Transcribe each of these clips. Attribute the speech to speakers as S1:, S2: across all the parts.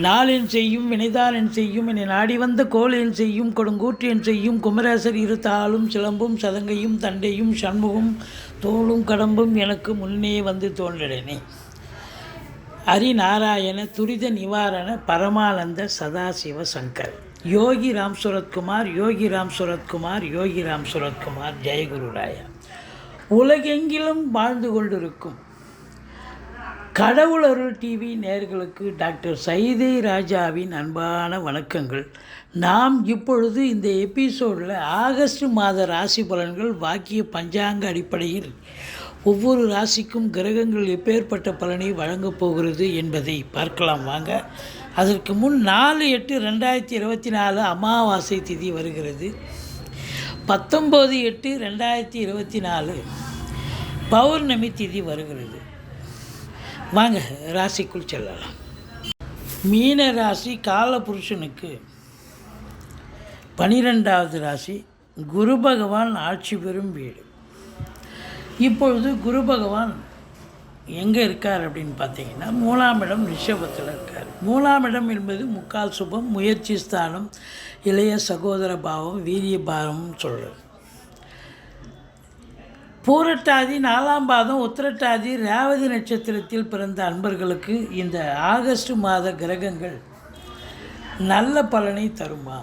S1: நாளென் செய்யும் வினைதானென் செய்யும் என்னை நாடி வந்த கோளென் செய்யும் கொடுங்கூற்றியன் செய்யும் குமரேசர் இருத்தாலும் சிலம்பும் சதங்கையும் தண்டையும் சண்முகம் தோளும் கடம்பும் எனக்கு முன்னே வந்து தோன்றினே. ஹரிநாராயண துரித நிவாரண பரமானந்த சதாசிவ சங்கர். யோகி ராம் சுரத்குமார், யோகி ராம் சுரத்குமார், யோகி ராம் சுரத்குமார். ஜெயகுருராயா. உலகெங்கிலும் வாழ்ந்து கொண்டிருக்கும் கடவுள் அருள் டிவி நேயர்களுக்கு டாக்டர் சைதை ராஜாவின் அன்பான வணக்கங்கள். நாம் இப்பொழுது இந்த எபிசோடில் ஆகஸ்ட் மாத ராசி பலன்கள் வாக்கிய பஞ்சாங்க அடிப்படையில் ஒவ்வொரு ராசிக்கும் கிரகங்கள் எப்பேற்பட்ட பலனை வழங்கப் போகிறது என்பதை பார்க்கலாம் வாங்க. அதற்கு முன் 4/8/2024 அமாவாசை திதி வருகிறது. 19/8/2024 பௌர்ணமி திதி வருகிறது. வாங்க ராசிக்குள் செல்லலாம். மீன ராசி காலபுருஷனுக்கு 12வது ராசி. குரு பகவான் ஆட்சி பெறும் வீடு. இப்பொழுது குரு பகவான் எங்கே இருக்கார் அப்படின்னு பார்த்தீங்கன்னா 3ஆம் இடம் ரிஷபத்தில் இருக்கார். 3ஆம் இடம் என்பது முக்கால் சுபம், முயற்சி ஸ்தானம், இளைய சகோதர பாவம், வீரிய பாவம்னு சொல்கிறது. பூரட்டாதி 4ஆம் பாதம், உத்திரட்டாதி, ரேவதி நட்சத்திரத்தில் பிறந்த அன்பர்களுக்கு இந்த ஆகஸ்ட் மாத கிரகங்கள் நல்ல பலனை தருமா?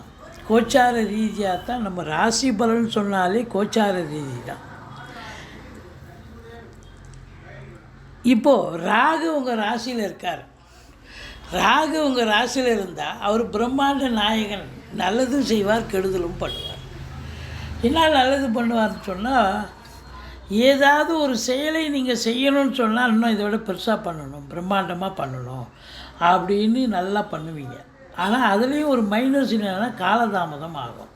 S1: கோச்சார ரீதியாக தான், நம்ம ராசி பலன் சொன்னாலே கோச்சார ரீதி தான். இப்போது ராகு உங்கள் ராசியில் இருக்கார். ராகு உங்கள் ராசியில் இருந்தால் அவர் பிரம்மாண்ட நாயகன். நல்லதும் செய்வார், கெடுதலும் பண்ணுவார். என்ன நல்லது பண்ணுவார்னு சொன்னால், ஏதாவது ஒரு செயலை நீங்கள் செய்யணும்னு சொன்னால் இன்னும் இதோட பெருசாக பண்ணணும், பிரம்மாண்டமாக பண்ணணும் அப்படின்னு நல்லா பண்ணுவீங்க. ஆனால் அதுலேயும் ஒரு மைனஸ் என்னென்னா காலதாமதம் ஆகும்.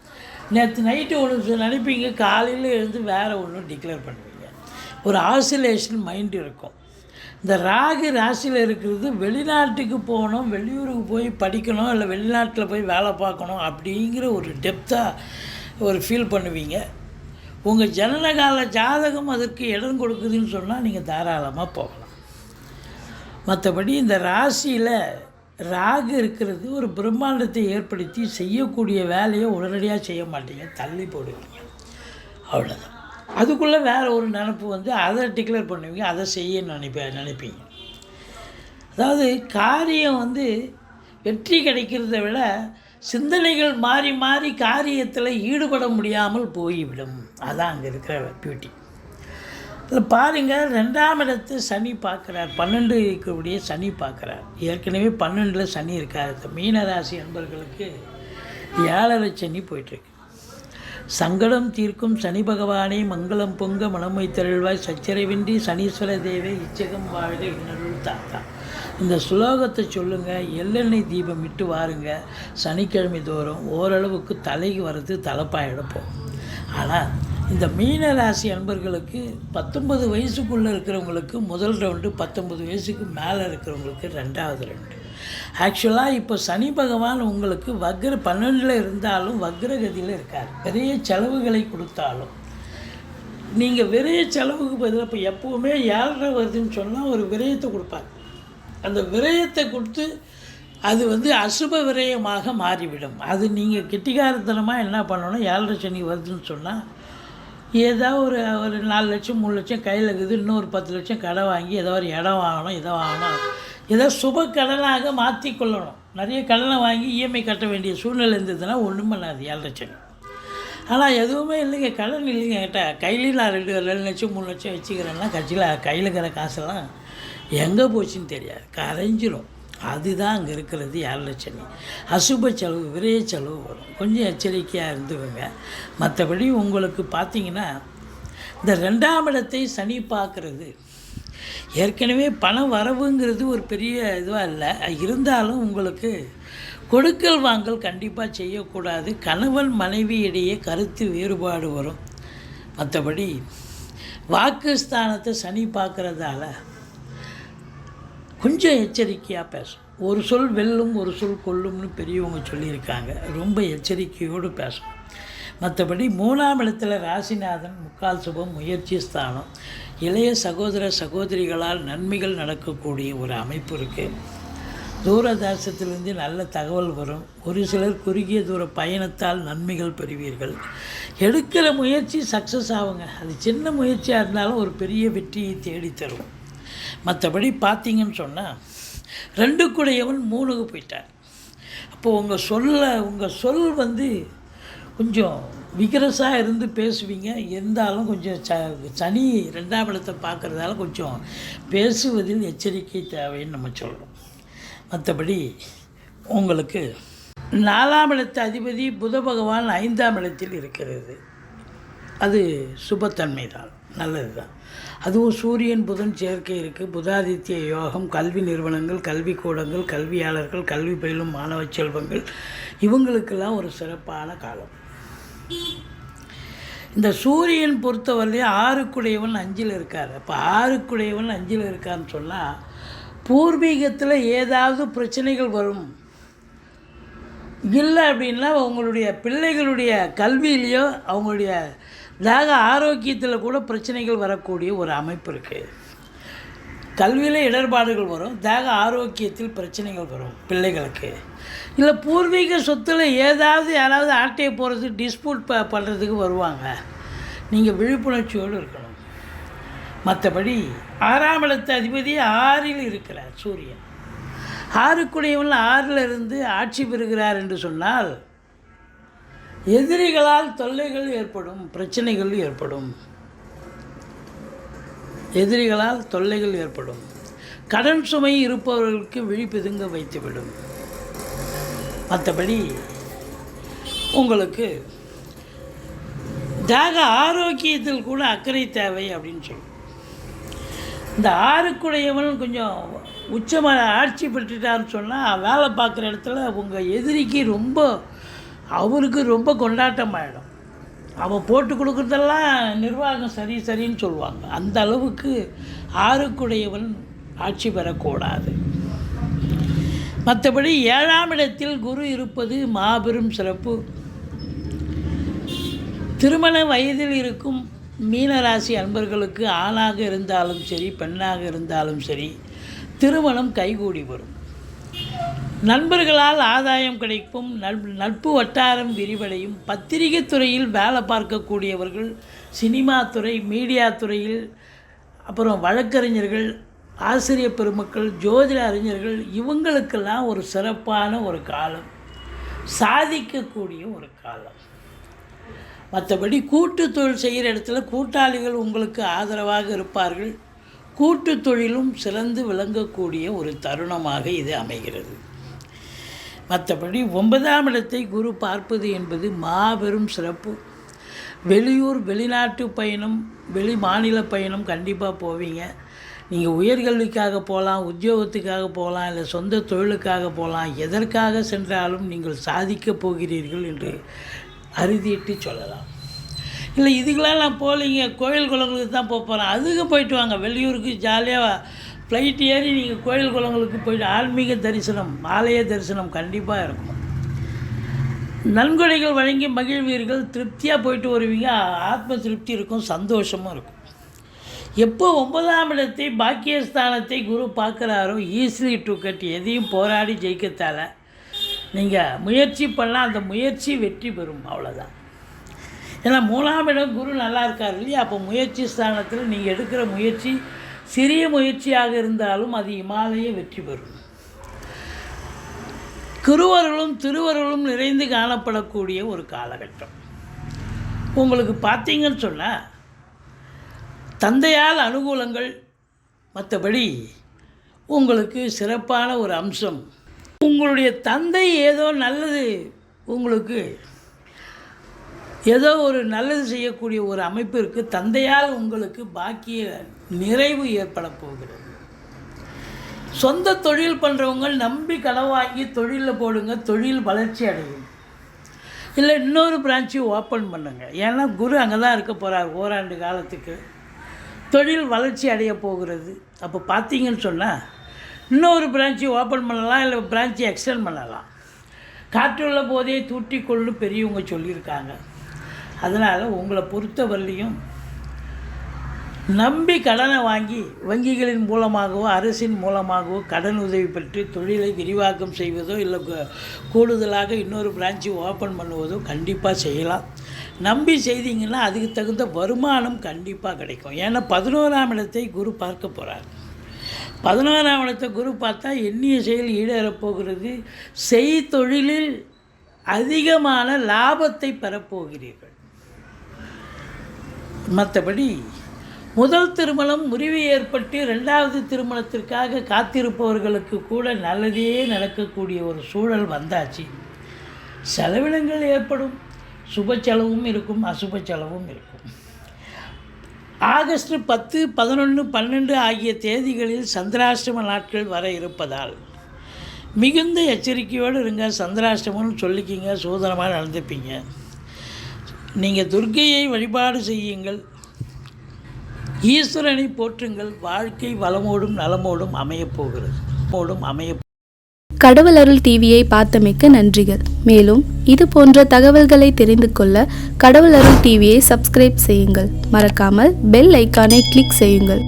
S1: நேற்று நைட்டு ஒன்று நினைப்பீங்க, காலையில் எழுந்து வேறு ஒன்று டிக்ளேர் பண்ணுவீங்க. ஒரு ஆசிலேஷன் மைண்டு இருக்கும். இந்த ராகு ராசியில் இருக்கிறது வெளிநாட்டுக்கு போகணும், வெளியூருக்கு போய் படிக்கணும், இல்லை வெளிநாட்டில் போய் வேலை பார்க்கணும் அப்படிங்கிற ஒரு டெப்த்தாக ஒரு ஃபீல் பண்ணுவீங்க. உங்கள் ஜனனகால ஜாதகம் அதற்கு இடம் கொடுக்குதுன்னு சொன்னால் நீங்கள் தாராளமாக போகலாம். மற்றபடி இந்த ராசியில் ராகு இருக்கிறது ஒரு பிரம்மாண்டத்தை ஏற்படுத்தி செய்யக்கூடிய வேலையை உடனடியாக செய்ய மாட்டீங்க, தள்ளி போடுவீங்க, அவ்வளோதான். அதுக்குள்ளே வேறு ஒரு நினப்பு வந்து அதை டிக்ளேர் பண்ணுவீங்க, அதை செய்ய நினைப்பீங்க. அதாவது காரியம் வந்து வெற்றி கிடைக்கிறத விட சிந்தனைகள் மாறி மாறி காரியத்தில் ஈடுபட முடியாமல் போய்விடும். அதான் அங்கே இருக்கிற பியூட்டி. இதில் பாருங்கள், 2ஆம் இடத்தை சனி பார்க்குறார். 12 இருக்கக்கூடிய சனி பார்க்குறார். ஏற்கனவே 12ல் சனி இருக்கார். மீனராசி அன்பர்களுக்கு 7 சனி போயிட்டுருக்கு. சங்கடம் தீர்க்கும் சனி பகவானே மங்களம் பொங்க மனமை தருள்வாய், சச்சரவின்றி சனீஸ்வர தேவை இச்சகம் வாழ்க இன்னருள் தாத்தா. இந்த சுலோகத்தை சொல்லுங்கள், எள்ளெண்ணெய் தீபம் இட்டு வாருங்க. சனிக்கிழமை தோறும் ஓரளவுக்கு தலைக்கு வர்றது தலைப்பாயிட போகும். ஆனால் இந்த மீனராசி அன்பர்களுக்கு 19 வயசுக்குள்ளே இருக்கிறவங்களுக்கு முதல் ரவுண்டு, 19 வயசுக்கு மேலே இருக்கிறவங்களுக்கு 2வது ரவுண்டு. ஆக்சுவலாக இப்போ சனி பகவான் உங்களுக்கு வக்ர 12ல் இருந்தாலும் வக்ரகதியில் இருக்கார். பெரிய செலவுகளை கொடுத்தாலும் நீங்கள் விரைய செலவுக்கு பதிலாக இப்போ எப்போவுமே 7 வருதுன்னு சொன்னால் ஒரு விரயத்தை கொடுப்பார். அந்த விரயத்தை கொடுத்து அது வந்து அசுப விரயமாக மாறிவிடும். அது நீங்கள் கெட்டிக்காரத்தனமாக என்ன பண்ணணும், 7 சனி வருதுன்னு சொன்னால் ஏதாவது ஒரு 4 லட்சம் 3 லட்சம் கையில் இருக்குது, இன்னொரு 10 லட்சம் கடை வாங்கி ஏதோ ஒரு இடம் வாங்கணும், இதை வாங்கணும், ஏதோ சுப கடனாக மாற்றிக்கொள்ளணும். நிறைய கடனை வாங்கி இஎம்ஐ கட்ட வேண்டிய சூழ்நிலை இருந்ததுன்னா ஒன்றும் பண்ணாது 7 லட்சம். ஆனால் எதுவுமே இல்லைங்க, கடன் இல்லைங்க கேட்டால். கையிலையும் நான் 2 லட்சம் 3 லட்சம் வச்சுக்கிறேன்னா கையில் இருக்கிற காசெல்லாம் எங்கே போச்சுன்னு தெரியாது, கரைஞ்சிரும். அதுதான் அங்கே இருக்கிறது 7 லட்சம். அசுப செலவு, விரைய செலவு வரும். கொஞ்சம் எச்சரிக்கையாக இருந்துக்குங்க. மற்றபடி உங்களுக்கு பார்த்திங்கன்னா இந்த 2ஆம் இடத்தை சனி பார்க்குறது, ஏற்கனவே பணம் வரவுங்கிறது ஒரு பெரிய இதுவாக இல்லை. இருந்தாலும் உங்களுக்கு கொடுக்கல் வாங்கல் கண்டிப்பாக செய்யக்கூடாது. கணவன் மனைவி இடையே கருத்து வேறுபாடு வரும். மற்றபடி வாக்குஸ்தானத்தை சனி பார்க்குறதால கொஞ்சம் எச்சரிக்கையாக பேசும். ஒரு சொல் வெல்லும், ஒரு சொல் கொல்லும்னு பெரியவங்க சொல்லியிருக்காங்க. ரொம்ப எச்சரிக்கையோடு பேசணும். மற்றபடி 3ஆம் இடத்துல ராசிநாதன் முக்கால் சுபம், முயற்சி ஸ்தானம், இளைய சகோதர சகோதரிகளால் நன்மைகள் நடக்கக்கூடிய ஒரு அமைப்பு இருக்குது. தூரதேசத்திலிருந்து நல்ல தகவல் வரும். ஒரு சிலர் குறுகிய தூர பயணத்தால் நன்மைகள் பெறுவீர்கள். எடுக்கிற முயற்சி சக்ஸஸ் ஆகுங்க. அது சின்ன முயற்சியாக இருந்தாலும் ஒரு பெரிய வெற்றியை தேடித்தரும். மற்றபடி பார்த்தீங்கன்னு சொன்னால் 2 கூடையவன் 3க்கு போயிட்டார். அப்போது உங்கள் சொல் வந்து கொஞ்சம் விகரஸாக இருந்து பேசுவீங்க. இருந்தாலும் கொஞ்சம் சனி 2ஆம் இடத்தை பார்க்குறதால கொஞ்சம் பேசுவதில் எச்சரிக்கை தேவைன்னு நம்ம சொல்கிறோம். மற்றபடி உங்களுக்கு 4ஆம் இடத்து அதிபதி புத பகவான் 5ஆம் இடத்தில் இருக்கிறது. அது சுபத்தன்மை தான், நல்லது தான். அதுவும் சூரியன் புதன் சேர்க்கை இருக்குது. புதாதித்ய யோகம், கல்வி நிறுவனங்கள், கல்விக்கூடங்கள், கல்வியாளர்கள், கல்வி பயிலும் மாணவ செல்வங்கள், இவங்களுக்கெல்லாம் ஒரு சிறப்பான காலம். இந்த சூரியன் பொறுத்தவரையிலையும் 6 5 இருக்கார். அப்போ 6 5 இருக்கான்னு சொன்னால் பூர்வீகத்தில் ஏதாவது பிரச்சனைகள் வரும். இல்லை அப்படின்னா உங்களுடைய பிள்ளைகளுடைய கல்வியிலையோ அவங்களுடைய தேக ஆரோக்கியத்தில் கூட பிரச்சனைகள் வரக்கூடிய ஒரு அமைப்பு இருக்குது. கல்வியில் இடர்பாடுகள் வரும், தேக ஆரோக்கியத்தில் பிரச்சனைகள் வரும் பிள்ளைகளுக்கு. இல்லை பூர்வீக சொத்தில் ஏதாவது யாராவது ஆட்டையை போகிறது, டிஸ்பியூட் பண்ணுறதுக்கு வருவாங்க. நீங்கள் விழிப்புணர்ச்சியோடு இருக்கணும். மற்றபடி 6ஆம் இடத்து அதிபதி 6ல் இருக்கிறார் சூரியன். 6 6ல் இருந்து ஆட்சி பெறுகிறார் என்று சொன்னால் எதிரிகளால் தொல்லைகள் ஏற்படும், பிரச்சனைகள் ஏற்படும். எதிரிகளால் தொல்லைகள் ஏற்படும். கடன் சுமை இருப்பவர்களுக்கு விழிப்பெதுங்க வைத்துவிடும். மற்றபடி உங்களுக்கு தேக ஆரோக்கியத்தில் கூட அக்கறை தேவை அப்படின்னு சொல்லும். இந்த 6 கொஞ்சம் உச்சமாக ஆட்சி பெற்றுட்டான்னு சொன்னால் வேலை பார்க்குற இடத்துல உங்கள் எதிரிக்கு அவருக்கு ரொம்ப கொண்டாட்டம் ஆகிடும். அவன் போட்டு கொடுக்குறதெல்லாம் நிர்வாகம் சரின்னு சொல்லுவாங்க. அந்த அளவுக்கு 6 ஆட்சி பெறக்கூடாது. மற்றபடி 7ஆம் இடத்தில் குரு இருப்பது மாபெரும் சிறப்பு. திருமண வயதில் இருக்கும் மீனராசி அன்பர்களுக்கு ஆணாக இருந்தாலும் சரி, பெண்ணாக இருந்தாலும் சரி, திருமணம் கைகூடி வரும். நண்பர்களால் ஆதாயம் கிடைக்கும். நட்பு வட்டாரம் விரிவடையும். பத்திரிகை துறையில் வேலை பார்க்கக்கூடியவர்கள், சினிமா துறை, மீடியா துறையில், அப்புறம் வழக்கறிஞர்கள், ஆசிரியர் பெருமக்கள், ஜோதிட அறிஞர்கள், இவங்களுக்கெல்லாம் ஒரு சிறப்பான ஒரு காலம், சாதிக்கக்கூடிய ஒரு காலம். மற்றபடி கூட்டு தொழில் செய்கிற இடத்துல கூட்டாளிகள் உங்களுக்கு ஆதரவாக இருப்பார்கள். கூட்டு தொழிலும் சிறந்து விளங்கக்கூடிய ஒரு தருணமாக இது அமைகிறது. மற்றபடி 9ஆம் இடத்தை குரு பார்ப்பது என்பது மாபெரும் சிறப்பு. வெளியூர் வெளிநாட்டு பயணம், வெளி மாநில பயணம் கண்டிப்பாக போவீங்க. நீங்கள் உயர்கல்விக்காக போகலாம், உத்தியோகத்துக்காக போகலாம், இல்லை சொந்த தொழிலுக்காக போகலாம். எதற்காக சென்றாலும் நீங்கள் சாதிக்கப் போகிறீர்கள் என்று அறுதிட்டு சொல்லலாம். இல்லை இதுக்கெல்லாம் நான் போகலிங்க, கோயில் குளங்களுக்கு தான் போகிறேன், அதுக்கு போயிட்டு வாங்க. வெளியூருக்கு ஜாலியாக ஃப்ளைட் ஏறி நீங்கள் கோயில் குளங்களுக்கு போயிட்டு ஆன்மீக தரிசனம், ஆலய தரிசனம் கண்டிப்பாக இருக்கும். நன்கொடைகள் வழங்கி மகிழ்வீர்கள். திருப்தியாக போயிட்டு வருவீங்க. ஆத்ம திருப்தி இருக்கும், சந்தோஷமும் இருக்கும். எப்போ 9ஆம் இடத்தை பாக்கியஸ்தானத்தை குரு பார்க்குறாரோ ஈஸிலி டு கட், எதையும் போராடி ஜெயிக்கத்தால் நீங்கள் முயற்சி பண்ணால் அந்த முயற்சி வெற்றி பெறும், அவ்வளோதான். ஏன்னா 3ஆம் இடம் குரு நல்லா இருக்கார் இல்லையா? அப்போ முயற்சி ஸ்தானத்தில் நீங்கள் எடுக்கிற முயற்சி சிறிய முயற்சியாக இருந்தாலும் அது இமாலய வெற்றி பெறும். குருவர்களும் திருவர்களும் நிறைந்து காணப்படக்கூடிய ஒரு காலகட்டம். உங்களுக்கு பார்த்தீங்கன்னு சொன்னால் தந்தையால் அனுகூலங்கள், மற்றபடி உங்களுக்கு சிறப்பான ஒரு அம்சம். உங்களுடைய தந்தை ஏதோ நல்லது, உங்களுக்கு ஏதோ ஒரு நல்லது செய்யக்கூடிய ஒரு அமைப்பு இருக்குது. தந்தையால் உங்களுக்கு பாக்கிய நிறைவு ஏற்பட போகிறது. சொந்த தொழில் பண்ணுறவங்க நம்பி கடன் வாங்கி தொழிலில் போடுங்க, தொழில் வளர்ச்சி அடையும். இல்லை இன்னொரு பிரான்ச்சு ஓப்பன் பண்ணுங்க. ஏன்னா குரு அங்கே தான் இருக்க போகிறார் ஓராண்டு காலத்துக்கு. தொழில் வளர்ச்சி அடைய போகிறது. அப்போ பார்த்தீங்கன்னு சொன்னால் இன்னொரு பிரான்ச்சு ஓப்பன் பண்ணலாம், இல்லை பிரான்ச்சு எக்ஸ்டெண்ட் பண்ணலாம். காற்றுள்ள போதே தூட்டிக்கொள்ளு பெரியவங்க சொல்லியிருக்காங்க. அதனால் உங்களை பொறுத்தவரையிலையும் நம்பி கடனை வாங்கி வங்கிகளின் மூலமாகவோ அரசின் மூலமாகவோ கடன் உதவி பெற்று தொழிலை விரிவாக்கம் செய்வதோ இல்லை கூடுதலாக இன்னொரு பிரான்ச்சு ஓப்பன் பண்ணுவதோ கண்டிப்பாக செய்யலாம். நம்பி செய்தீங்கன்னா அதுக்கு தகுந்த வருமானம் கண்டிப்பாக கிடைக்கும். ஏன்னா 11ஆம் இடத்தை குரு பார்க்க போகிறார். 11ஆம் இடத்தை குரு பார்த்தா எண்ணிய செயல் ஈடேறப் போகிறது. செய்தொழிலில் அதிகமான லாபத்தை பெறப்போகிறீர்கள். மற்றபடி முதல் திருமணம் முறிவு ஏற்பட்டு 2வது திருமணத்திற்காக காத்திருப்பவர்களுக்கு கூட நல்லதே நடக்கக்கூடிய ஒரு சூழல் வந்தாச்சு. செலவினங்கள் ஏற்படும், சுப செலவும் இருக்கும், அசுப செலவும் இருக்கும். ஆகஸ்ட் 10, 11, 12 ஆகிய தேதிகளில் சந்திராஷ்டம நாட்கள் வர இருப்பதால் மிகுந்த எச்சரிக்கையோடு இருங்க. சந்திராஷ்டமம்னு சொல்லிக்கிங்க, சூதனமாக நடந்துப்பீங்க. நீங்கள் துர்க்கையை வழிபாடு செய்யுங்கள், ஈஸ்வரனை போற்றுங்கள். வாழ்க்கை வளமோடும் நலமோடும் அமையப்போகிறது.
S2: கடவுள் அருள் டிவியை பார்த்தமைக்கு நன்றிகள். மேலும் இது போன்ற தகவல்களை தெரிந்து கொள்ள கடவுள் அருள் டிவியை சப்ஸ்கிரைப் செய்யுங்கள். மறக்காமல் பெல் ஐக்கானை கிளிக் செய்யுங்கள்.